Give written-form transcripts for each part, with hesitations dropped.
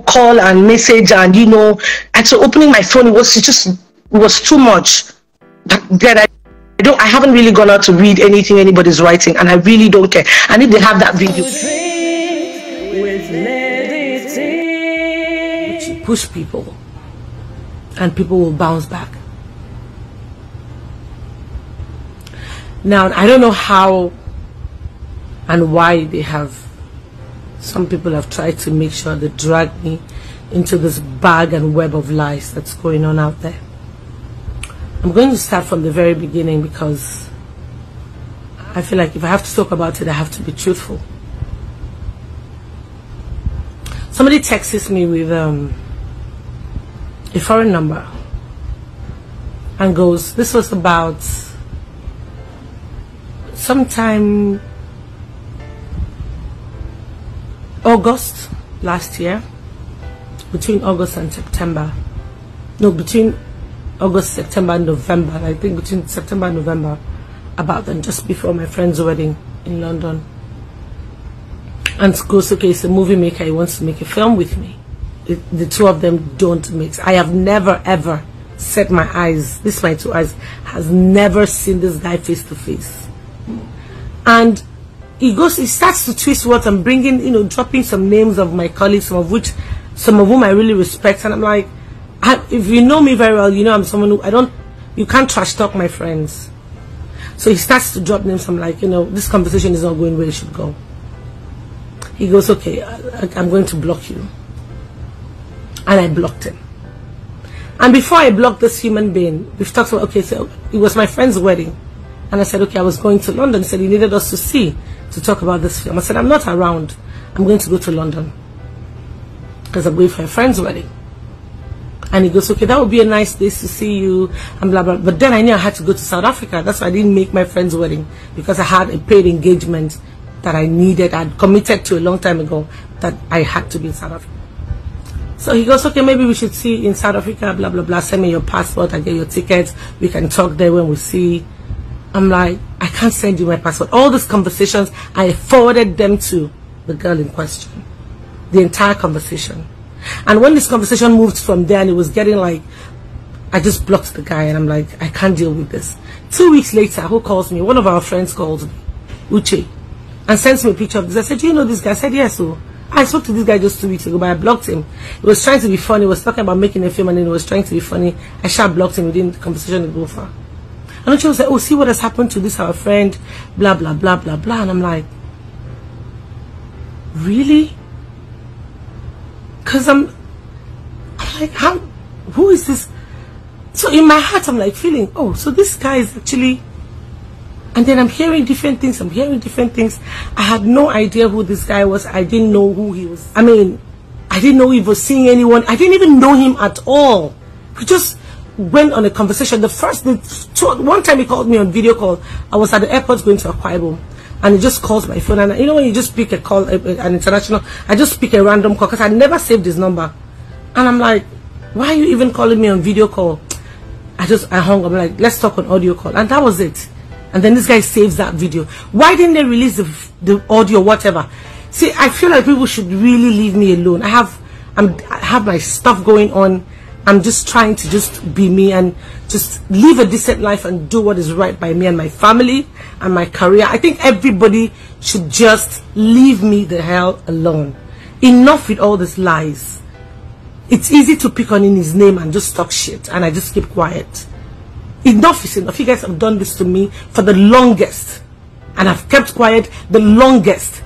call and message, and and so opening my phone, it was too much. But then I haven't really gone out to read anything anybody's writing, and I really don't care. And if they have that video, which push people, and people will bounce back. Now, I don't know how and why some people have tried to make sure they drag me into this bag and web of lies that's going on out there. I'm going to start from the very beginning because I feel like if I have to talk about it, I have to be truthful. Somebody texts me with a foreign number and goes, this was about sometime August last year, between August and September. No, between August, September, and November. I think between September and November, about then, just before my friend's wedding in London. And goes, okay, he's a movie maker, he wants to make a film with me. The two of them don't mix. I have never ever set my eyes, this my two eyes, has never seen this guy face to face. And he starts to twist words and bringing, dropping some names of my colleagues, some of whom I really respect. And I'm like, if you know me very well, I'm someone who you can't trash talk my friends. So he starts to drop names. I'm like, this conversation is not going where it should go. He goes, okay, I'm going to block you. And I blocked him. And before I blocked this human being, we've talked about, okay, so it was my friend's wedding. And I said, okay, I was going to London. He said he needed us to talk about this film. I said, I'm not around. I'm going to go to London because I'm going for a friend's wedding. And he goes, okay, that would be a nice day to see you, and blah, blah. But then I knew I had to go to South Africa. That's why I didn't make my friend's wedding, because I had a paid engagement that I needed. I'd committed to a long time ago that I had to be in South Africa. So he goes, okay, maybe we should see in South Africa, blah, blah, blah. Send me your passport. I get your tickets. We can talk there when we see. I'm like, I can't send you my passport. All these conversations, I forwarded them to the girl in question. The entire conversation. And when this conversation moved from there and it was getting like, I just blocked the guy and I'm like, I can't deal with this. 2 weeks later, who calls me? One of our friends calls me, Uche, and sends me a picture of this. I said, do you know this guy? I said, yes. So I spoke to this guy just 2 weeks ago, but I blocked him. He was trying to be funny. He was talking about making a film and then he was trying to be funny. I sharp blocked him. We didn't, the conversation didn't go far. And she was like, oh, see what has happened to this, our friend, blah, blah, blah, blah, blah. And I'm like, really? Because I'm like, who is this? So in my heart, I'm like feeling, oh, so this guy is actually, and then I'm hearing different things. I had no idea who this guy was. I didn't know who he was. I mean, I didn't know he was seeing anyone. I didn't even know him at all. We just went on a conversation. One time he called me on video call. I was at the airport going to Akwa Ibom, and he just calls my phone. And when you just pick a call, an international, I just pick a random call because I never saved his number. And I'm like, why are you even calling me on video call? I hung up. I'm like, let's talk on audio call. And that was it. And then this guy saves that video. Why didn't they release the audio, whatever? See, I feel like people should really leave me alone. I have my stuff going on. I'm just trying to just be me and just live a decent life and do what is right by me and my family and my career. I think everybody should just leave me the hell alone. Enough with all these lies. It's easy to pick on in his name and just talk shit, and I just keep quiet. Enough is enough. You guys have done this to me for the longest, and I've kept quiet the longest.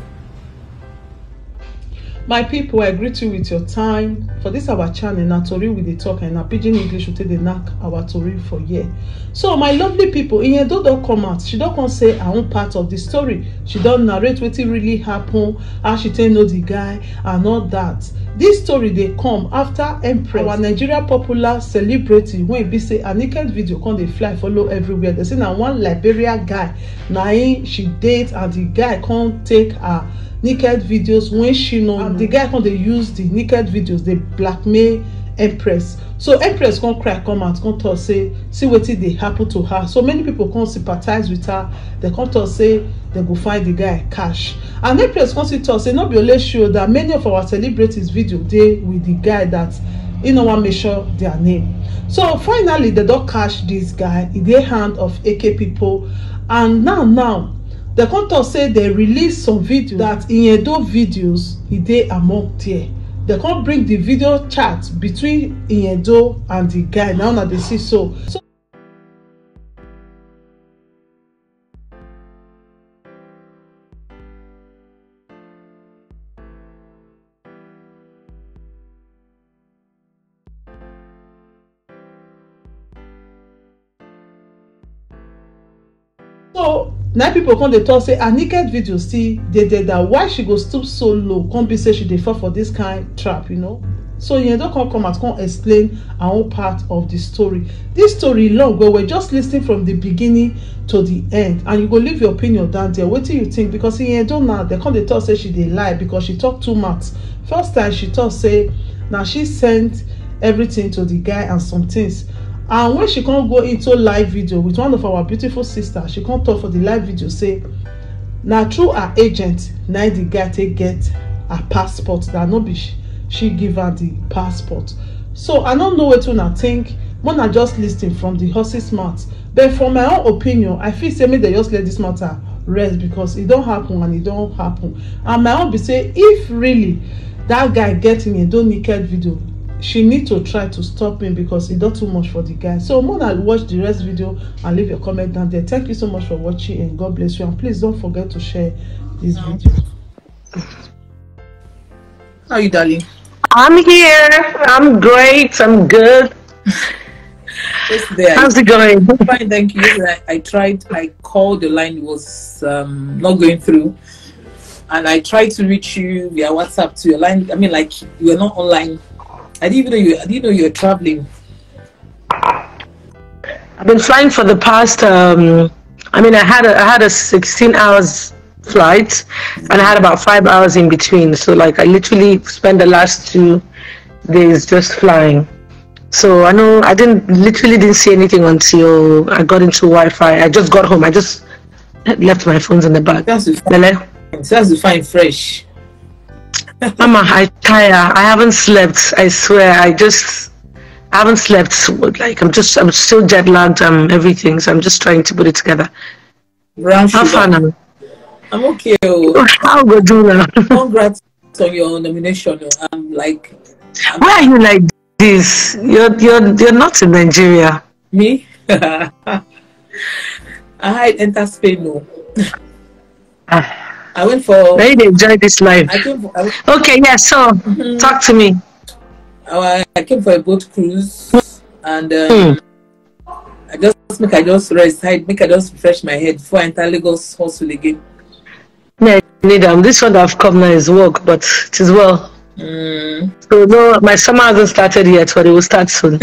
My people, I greet you with your time. For this our channel, na tori we dey talk, and na pidgin English we take dey knack our tori for here. So my lovely people, Iyedo don come out. She don come say her own part of the story. She don narrate wetin really happen, how she take know the guy and all that. This story dey come after Empress, our Nigeria popular celebrity, wey be say her naked video come dey fly follow everywhere. They say na one Liberia guy na him she date, and the guy come take her naked videos when she know, and the guy come dey use the naked videos dey blackmail Empress. So Empress come cry, come out, come talk say see wetin dey happen to her. So many people come sympathize with her. They come talk say they go find the guy cash. And Empress come still talk say no be only show that many of our celebrities video dey with the guy that he no wan mention their name. So finally they don catch this guy in the hand of AK people, and now they come talk say they release some video that in Edo videos e dey among there. They can't bring the video chat between Iyedo and the guy. Now that they see so. So now people come dey talk say her naked video still dey there, that why she go stoop so low, come be say she dey fall for this kind trap, you know. So Iyedo come out, come explain her own part of the story. This story long, but we're just listening from the beginning to the end, and you go leave your opinion down there. What do you think? Because Iyedo now they come dey talk say she dey lie because she talk too much. First time she talk say now she sent everything to the guy and some things. And when she can't go into live video with one of our beautiful sisters, she can't talk for the live video say now through her agent now the guy take get her passport, that no be she give her the passport. So I don't know what to think when I just listening from the horse's mouth, but from my own opinion I feel say me they just let this matter rest because it don't happen and it don't happen. And my own be say if really that guy getting a don't naked video, she need to try to stop him because it does too much for the guy. So more than watch the rest video and leave your comment down there. Thank you so much for watching and God bless you, and please don't forget to share this video. How are you, darling? I'm here. I'm great. I'm good. How's it going? Fine, thank you. I tried. I called, the line was not going through, and I tried to reach you via WhatsApp to your line. I mean, like you were not online. I didn't know you were traveling. I've been flying for the past. I mean, I had a 16 hours flight, and I had about 5 hours in between. So like I literally spent the last 2 days just flying. So I know I didn't see anything until I got into Wi-Fi. I just got home. I just left my phones in the bag. That's the fine fresh. Mama, I tire. I haven't slept. I swear. I haven't slept. Like I'm still jet lagged. Everything. So I'm just trying to put it together. Brown How far now? I'm okay. How we do now? Congrats on your nomination. Why are you like this? You're not in Nigeria. Me? I enter Spain. No. I went for. Maybe they enjoy this life. Okay, yeah. So talk to me. I came for a boat cruise, and I just rest. I just refresh my head before I enter Lagos hustle again. Yeah, this one that I've come now is work, but it is well. So no, my summer hasn't started yet, but it will start soon.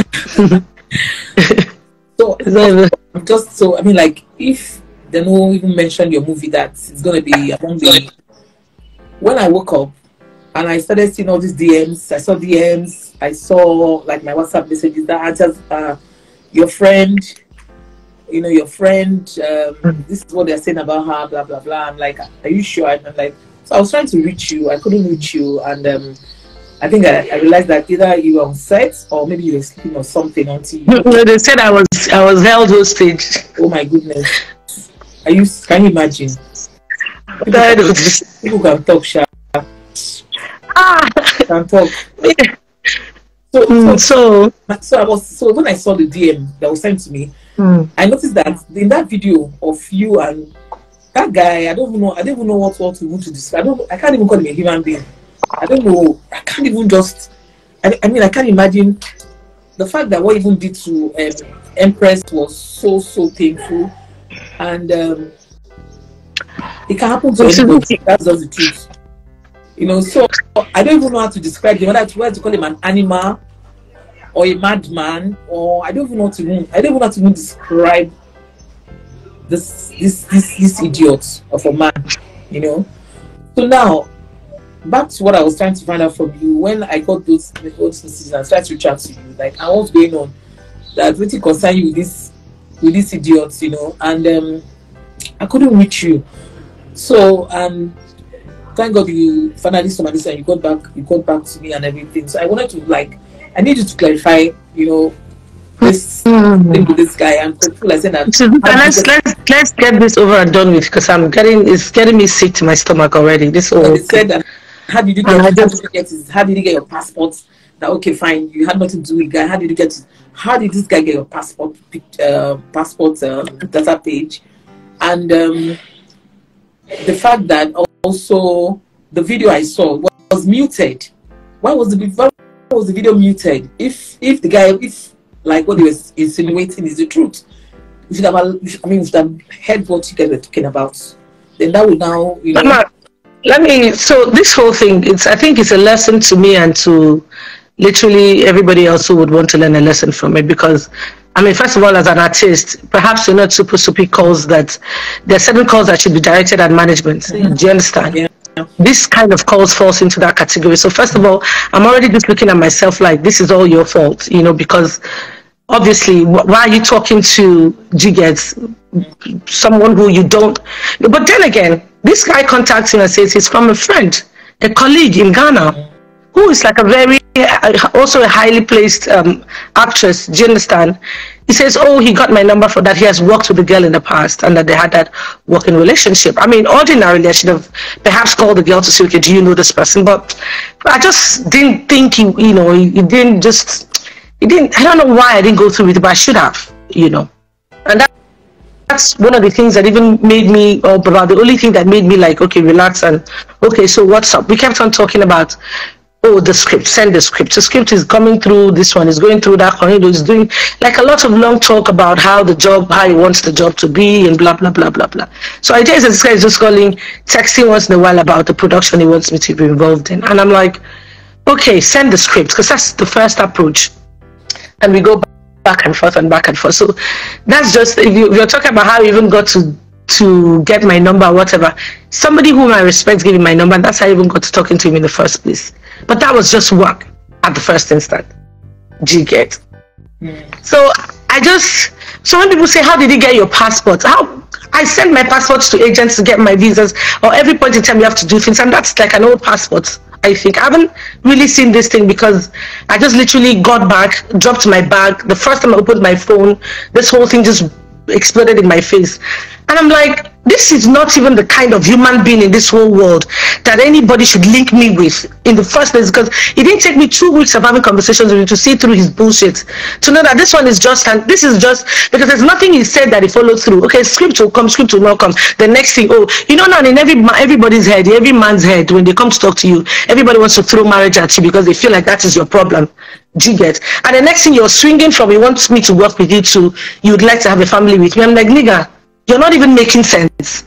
So I mean, like if they don't even mention your movie that it's gonna be among the. When I woke up and I started seeing all these DMs, I saw DMs, I saw like my WhatsApp messages that answers your friend, this is what they're saying about her, blah blah blah. I'm like, are you sure? And I'm like, so I was trying to reach you, I couldn't reach you, and I think I realized that either you were on set or maybe you were sleeping or something until they said I was held hostage. Oh my goodness. Can you imagine? People can talk, Sha. Can talk. So when I saw the DM that was sent to me, I noticed that in that video of you and that guy, I don't even know what to do to describe. I can't even call him a human being. I don't know. I can't even just. I mean, I can't imagine the fact that what even did to Empress was so painful, and it can happen to anybody. That's just the truth, So I don't even know how to describe him. Whether to call him an animal or a madman, or I don't even know how to even describe this idiot of a man, So now back to what I was trying to find out from you, when I got those messages and started to reach out to you, like, and what's going on, that really concern you with this idiot, you know, and I couldn't reach you. So thank God you finally saw my this and you got back to me and everything. So I wanted to, like, I need you to clarify, you know, this thing with this guy. And people are saying that let's get this over and done with, because it's getting me sick to my stomach already. This whole they said that, how did you get your passport? That, okay, fine, you had nothing to do with guy. How did this guy get your passport data page? And the fact that also the video I saw was muted. Why was the video muted? If the guy, like what he was insinuating is the truth, we should have heard what you guys were talking about. Then that would now, you know. So this whole thing, I think it's a lesson to me and to literally everybody else who would want to learn a lesson from it, because I mean, first of all, as an artist, perhaps you're not supposed to pick calls that there are certain calls that should be directed at management. Do you understand? Yeah. This kind of calls falls into that category. So first of all, I'm already just looking at myself like, this is all your fault, you know, because obviously, why are you talking to Jiggets, someone who you don't? But then again, this guy contacts him and says he's from a friend, a colleague in Ghana, who is like a very, also a highly placed actress. Do you understand? He says, oh, he got my number for that. He has worked with the girl in the past and that they had that working relationship. I mean, ordinarily, I should have perhaps called the girl to say, okay, do you know this person? But I just didn't think he didn't, I don't know why I didn't go through with it, but I should have, you know. And that's one of the things that even made me, about the only thing that made me like, okay, relax and, okay, so what's up? We kept on talking about, oh, the script, send the script. The script is coming through, this one is going through that one, is doing like a lot of long talk about how he wants the job to be and blah, blah, blah, blah, blah. So I guess this guy is just texting once in a while about the production he wants me to be involved in. And I'm like, okay, send the script, because that's the first approach. And we go back and forth and back and forth. So that's just, if you're talking about how you even got to get my number or whatever, somebody whom I respect gave me my number, and that's how I even got to talking to him in the first place. But that was just work at the first instant. Do you get? So so when people say, how did you get your passport? I send my passports to agents to get my visas, or every point in time you have to do things, and that's like an old passport. I think I haven't really seen this thing, because I just literally got back, dropped my bag. The first time I opened my phone, this whole thing just exploded in my face. And I'm like, this is not even the kind of human being in this whole world that anybody should link me with in the first place, because it didn't take me 2 weeks of having conversations with him to see through his bullshit, to know that this one is just, and this is just, because there's nothing he said that he followed through. Okay, script will come, script will not come. The next thing, oh, you know, now in everybody's head, every man's head, when they come to talk to you, everybody wants to throw marriage at you because they feel like that is your problem. Do you get? And the next thing you're swinging from, he wants me to work with you to, you'd like to have a family with me. I'm like, nigga, you're not even making sense.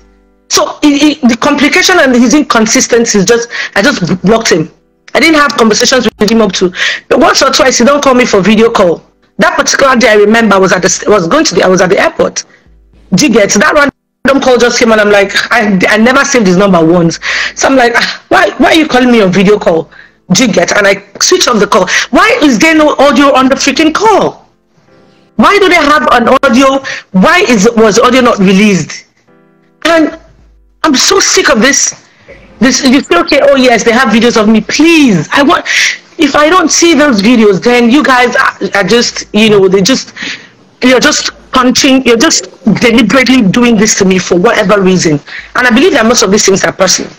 So the complication and his inconsistency is I just blocked him. I didn't have conversations with him up to once or twice. He don't call me for video call. That particular day, I remember I was at the airport. Do you get? That random call just came and I'm like, I never saved his number once. So I'm like, why are you calling me on video call? Do you get? And I switch off the call. Why is there no audio on the freaking call? Why do they have an audio? Why was audio not released? And I'm so sick of this. You feel okay? Oh yes, they have videos of me. Please, if I don't see those videos, then you guys are just, you're just punching. You're just deliberately doing this to me for whatever reason. And I believe that most of these things are personal.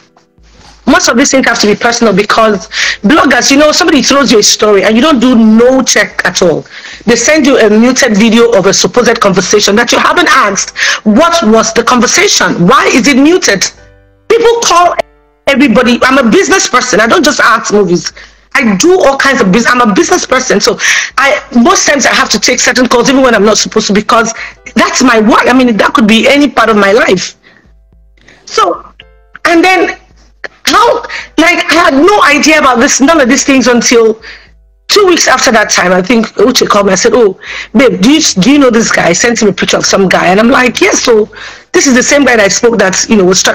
Most of these things have to be personal, because bloggers, somebody throws you a story and you don't do no check at all. They send you a muted video of a supposed conversation that you haven't asked. What was the conversation? Why is it muted? People call everybody. I'm a business person. I don't just act movies. I do all kinds of business. I'm a business person. So most times I have to take certain calls even when I'm not supposed to, because that's my work. I mean, that could be any part of my life. So, and then I had no idea about none of these things until 2 weeks after that time, I think Uche called me. I said, "Oh, babe, do you know this guy?" I sent him a picture of some guy, and I'm like, "Yes, so this is the same guy that I spoke that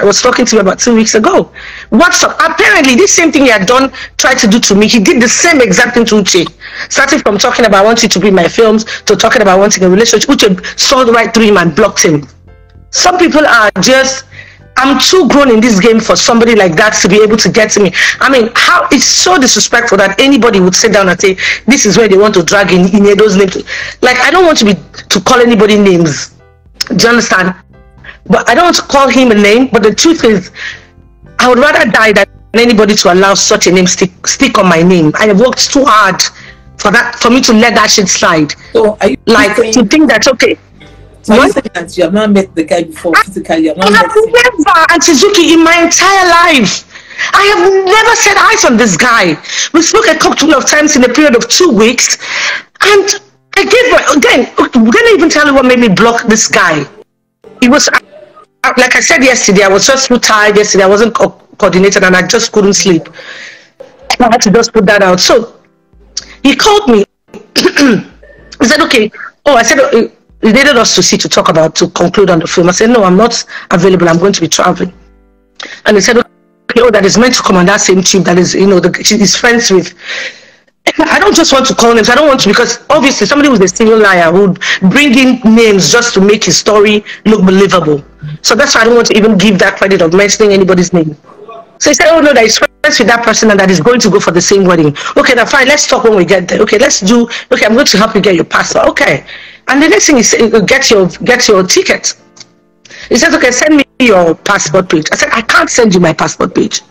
was talking to me about 2 weeks ago." What's up? Apparently, this same thing he had done, tried to do to me. He did the same exact thing to Uche. Starting from talking about wanting to be in my films to talking about wanting a relationship. Uche saw right through him and blocked him. Some people are just. I'm too grown in this game for somebody like that to be able to get to me. I mean, how it's so disrespectful that anybody would sit down and say, this is where they want to drag in those names. Like, I don't want to call anybody names. Do you understand? But I don't want to call him a name. But the truth is, I would rather die than anybody to allow such a name stick on my name. I have worked too hard for me to let that shit slide. So are you to think that's okay? So you saying that you have not met the guy before physically? You have not met him? Never, Auntie Zuki, in my entire life. I have never set eyes on this guy. We spoke a couple of times in a period of 2 weeks. And I can't even tell you what made me block this guy. It was, like I said yesterday, I was just too tired yesterday. I wasn't coordinated and I just couldn't sleep. I had to just put that out. So he called me. He said, okay. Oh, I said, he needed us to conclude on the film. I said, no, I'm not available. I'm going to be traveling. And he said, okay, that is meant to come on that same tube that is, he's friends with. I don't just want to call names. I don't want to, because obviously somebody who's a serial liar would bring in names just to make his story look believable. So that's why I don't want to even give that credit of mentioning anybody's name. So he said, oh no, that he's friends with that person and that is going to go for the same wedding. Okay, now fine, let's talk when we get there. Okay, I'm going to help you get your passport. Okay. And the next thing is get your ticket. He said, okay, send me your passport page. I said, I can't send you my passport page.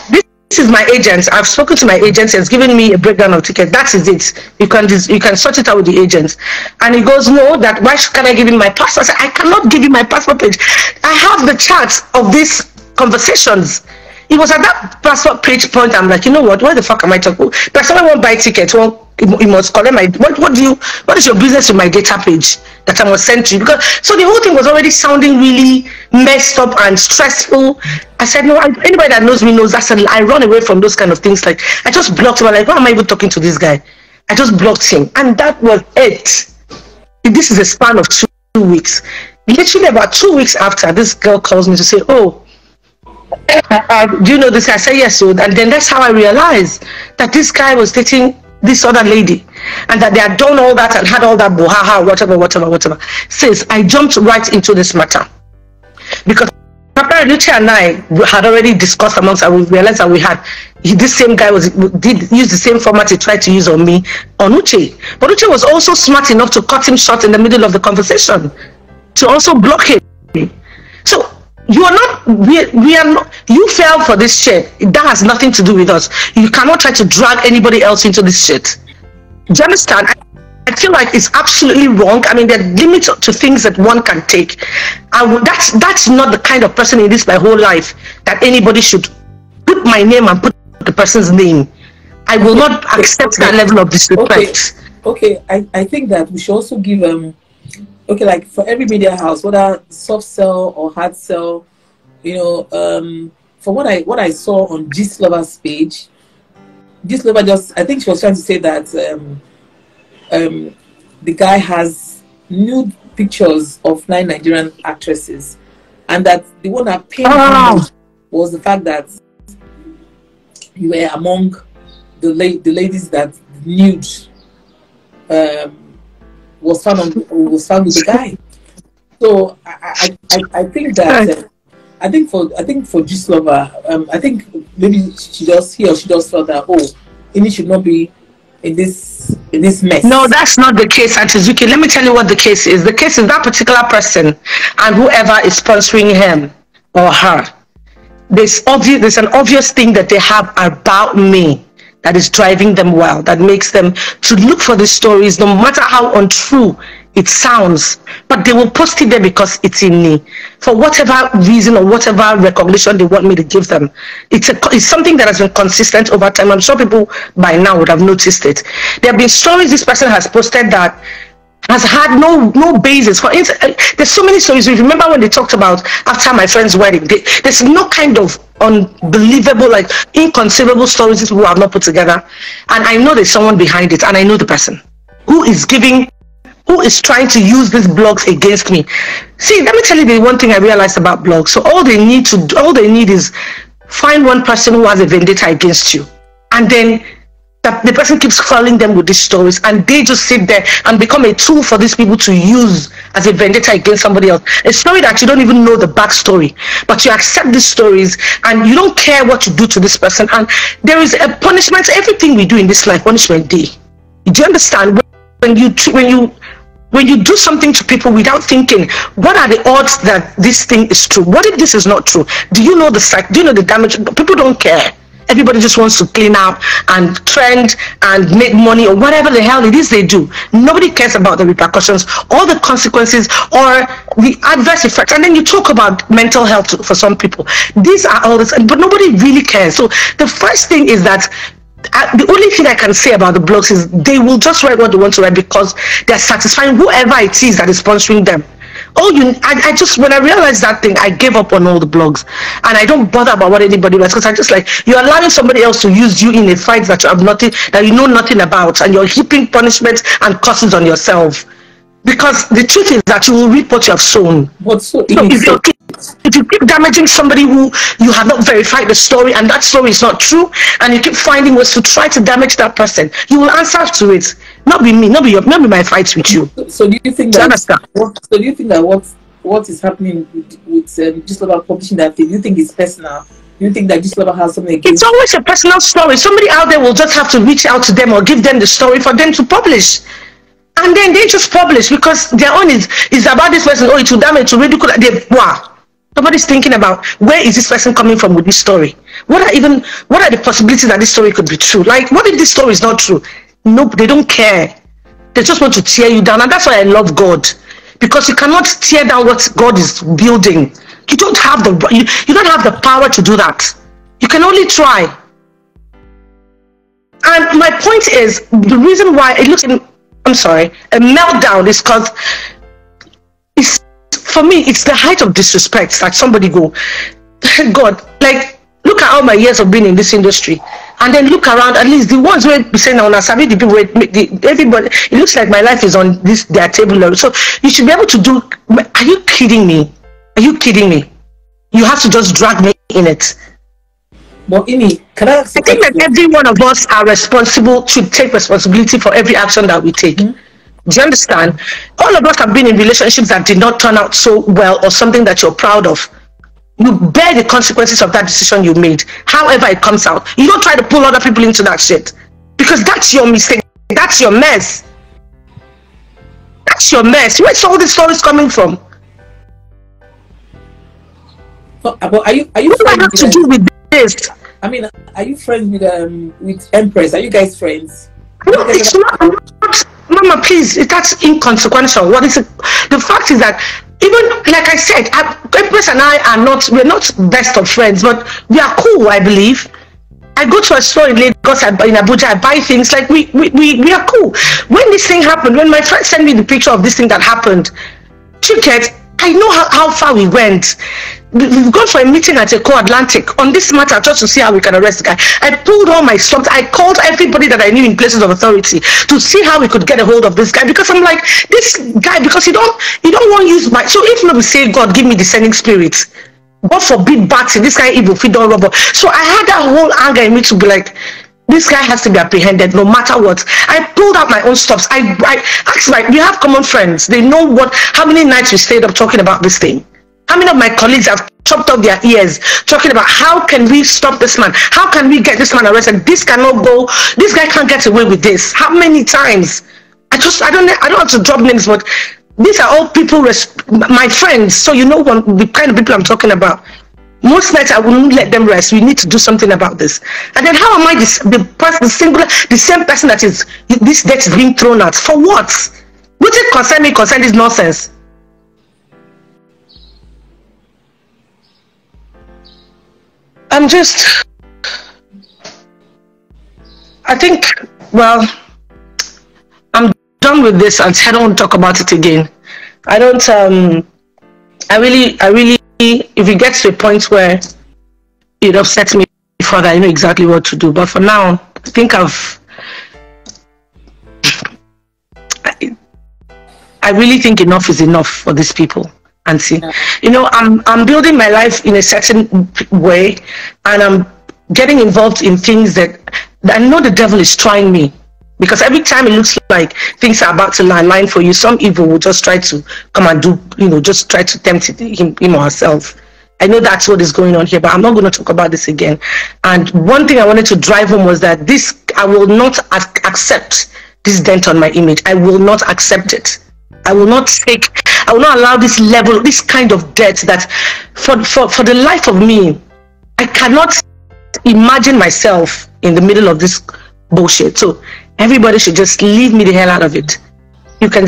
This is my agent. I've spoken to my agent. He has given me a breakdown of ticket. That is it. You can sort it out with the agent. And he goes, no, that why can I give him my passport? I said, I cannot give you my passport page. I have the charts of these conversations. It was at that passport page point. I'm like, you know what? Why the fuck am I talking? But someone won't buy tickets. Well, you must collect my. What is your business with my data page that I must send to you? Because so the whole thing was already sounding really messed up and stressful. I said, no. Anybody that knows me knows that I run away from those kind of things. Like I just blocked him. I'm like, why am I even talking to this guy? I just blocked him, and that was it. This is a span of 2 weeks. Literally about 2 weeks after, this girl calls me to say, oh. Do you know this? I said yes. So, and then that's how I realized that this guy was dating this other lady, and that they had done all that and had all that bohaha, whatever. Since I jumped right into this matter, because apparently Uche and I had already discussed amongst us. We realized that this same guy did use the same format he tried to use on me on Uche, but Uche was also smart enough to cut him short in the middle of the conversation to also block him. So. We are not, you fell for this shit. That has nothing to do with us. You cannot try to drag anybody else into this shit. Do you understand? I feel like it's absolutely wrong. I mean, there are limits to things that one can take. That's not the kind of person in this my whole life that anybody should put my name and put the person's name. I will not accept that level of disrespect. Okay, I think that we should also give okay, like for every media house, whether soft sell or hard sell, for what I saw on Gist Lover's page, Gist Lover I think she was trying to say that the guy has nude pictures of 9 Nigerian actresses, and that the one that pained him was the fact that you were among the ladies that nude was found with the guy. So I think that I think for Gist Lover, I think maybe he or she just felt that Ini should not be in this mess. No, that's not the case, Auntie Zuki. Let me tell you what the case is. The case is that particular person and whoever is sponsoring him or her. There's an obvious thing that they have about me that is driving them wild, that makes them to look for the stories, no matter how untrue it sounds, but they will post it there because it's in me, for whatever reason or whatever recognition they want me to give them. It's something that has been consistent over time. I'm sure people by now would have noticed it. There have been stories this person has posted that has had no basis for it. There's so many stories. You remember when they talked about after my friend's wedding, there's no kind of unbelievable, like inconceivable stories these people have not put together. And I know there's someone behind it, and I know the person who is trying to use these blogs against me. See, let me tell you the one thing I realized about blogs. So all they need is find one person who has a vendetta against you, and then the person keeps calling them with these stories, and they just sit there and become a tool for these people to use as a vendetta against somebody else. A story that you don't even know the backstory, but you accept these stories and you don't care what you do to this person. And there is a punishment. Everything we do in this life, punishment day. Do you understand? When you do something to people without thinking, what are the odds that this thing is true? What if this is not true? Do you know the fact? Do you know the damage? People don't care. Everybody just wants to clean up and trend and make money or whatever the hell it is they do. Nobody cares about the repercussions or the consequences or the adverse effects. And then you talk about mental health for some people. These are all this, but nobody really cares. So the first thing is that the only thing I can say about the blogs is they will just write what they want to write because they're satisfying whoever it is that is sponsoring them. I just, when I realized that thing, I gave up on all the blogs, and I don't bother about what anybody writes, because I just like, you're allowing somebody else to use you in a fight that you know nothing about, and you're heaping punishments and curses on yourself. Because the truth is that you will reap what you have sown. If you keep damaging somebody who you have not verified the story, and that story is not true, and you keep finding ways to try to damage that person, you will answer to it. Not be me, not be my fights with you. So do you think that what is happening with just about publishing that thing? Do you think it's personal? Do you think that just about has something against? It's always a personal story. Somebody out there will just have to reach out to them or give them the story for them to publish. And then they just publish because their own is about this person. Oh, it will damage, to ridicule. Wow. Nobody's thinking about where is this person coming from with this story. What are the possibilities that this story could be true? Like, what if this story is not true? Nope, they don't care. They just want to tear you down. And that's why I love God. Because you cannot tear down what God is building. You don't have the power to do that. You can only try. And my point is, the reason why it looks a meltdown is because for me, it's the height of disrespect that somebody go, God, like, look at all my years of being in this industry, and then look around. At least the ones who be saying now, Sabi, the people, everybody, it looks like my life is on their table level. So you should be able to do. Are you kidding me? Are you kidding me? You have to just drag me in it. But Imi, I think that every one of us are responsible, should take responsibility for every action that we take. Mm-hmm. Do you understand? All of us have been in relationships that did not turn out so well, or something that you're proud of. You bear the consequences of that decision you made, however it comes out. You don't try to pull other people into that shit, because that's your mistake. That's your mess. That's your mess. Where's all these stories coming from? But are you what have to do with this? I mean, are you friends with Empress? Are you guys friends? No, it's not. Mama, please, that's inconsequential. What is it? The fact is that, even like I said, Empress and I we're not best of friends, but we are cool, I believe. I go to a store in Lagos, in Abuja, I buy things, like we are cool. When this thing happened, when my friend sent me the picture of this thing that happened, I know how far we went. We've gone for a meeting at Eco Atlantic on this matter just to see how we can arrest the guy. I pulled all my stops. I called everybody that I knew in places of authority to see how we could get a hold of this guy, because I'm like, this guy, because he don't want to use my. So if not, we say, God, give me discerning spirits. God forbid bad thing. This guy evil, if he don't rubber. So I had that whole anger in me to be like, this guy has to be apprehended no matter what. I pulled out my own stops. I asked we have common friends. They know how many nights we stayed up talking about this thing. How many of my colleagues have chopped off their ears talking about how can we stop this man? How can we get this man arrested? This cannot go. This guy can't get away with this. How many times? I don't have to drop names, but these are all people, my friends. So you know the kind of people I'm talking about. Most nights I wouldn't let them rest. We need to do something about this. And then how am I the same person that is this debt is being thrown at? For what? Would it concern me? Concern this nonsense? I'm done with this and I don't want to talk about it again. I don't. I really. If it gets to a point where it upsets me further, I know exactly what to do. But for now, I think I really think enough is enough for these people. And see, I'm building my life in a certain way, and I'm getting involved in things that I know the devil is trying me. Because every time it looks like things are about to line for you, some evil will just try to come and do, just try to tempt him or herself. I know that's what is going on here, but I'm not going to talk about this again. And one thing I wanted to drive home was that I will not accept this dent on my image. I will not accept it. I will not allow this kind of debt that for the life of me, I cannot imagine myself in the middle of this bullshit. So everybody should just leave me the hell out of it. They can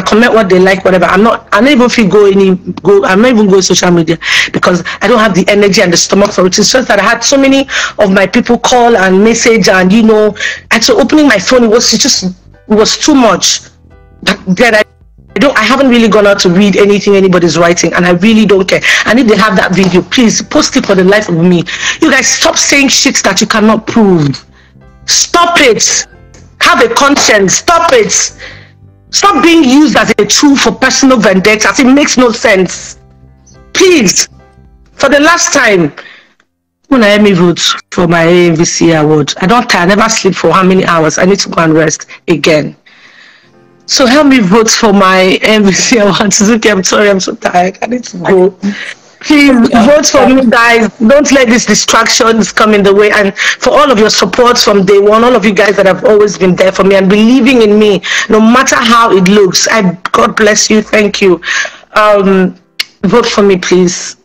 comment what they like, whatever. I'm not even going social media because I don't have the energy and the stomach for it. It's just that I had so many of my people call and message, and and so opening my phone, it was too much. But then I haven't really gone out to read anything anybody's writing, and I really don't care. And if they have that video, please post it for the life of me. You guys, stop saying shit that you cannot prove. Stop it. Have a conscience. Stop it. Stop being used as a tool for personal vendettas. It makes no sense. Please, for the last time, when I me vote for my AMVC award, I never sleep for how many hours. I need to go and rest again. So help me vote for my AMVC award. Suzuki, I'm sorry, I'm so tired. I need to go. Please vote for me, guys. Don't let these distractions come in the way. And for all of your support from day one, all of you guys that have always been there for me and believing in me, no matter how it looks. God bless you. Thank you. Vote for me, please.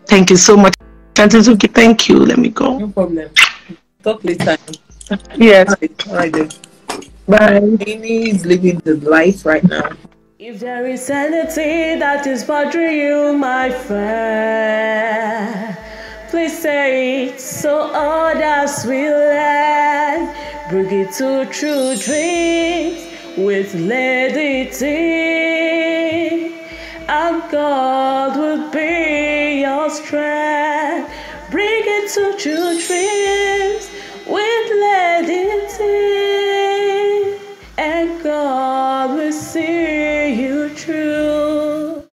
Thank you so much. Suzuki, thank you. Let me go. No problem. Talk later. Yes. All right then. Bye. Amy is living the life right now. If there is anything that is bothering you, my friend, please say it so others will learn. Bring it to true dreams with Lady T, and God will be your strength. Bring it to true dreams with Lady T, and God will see you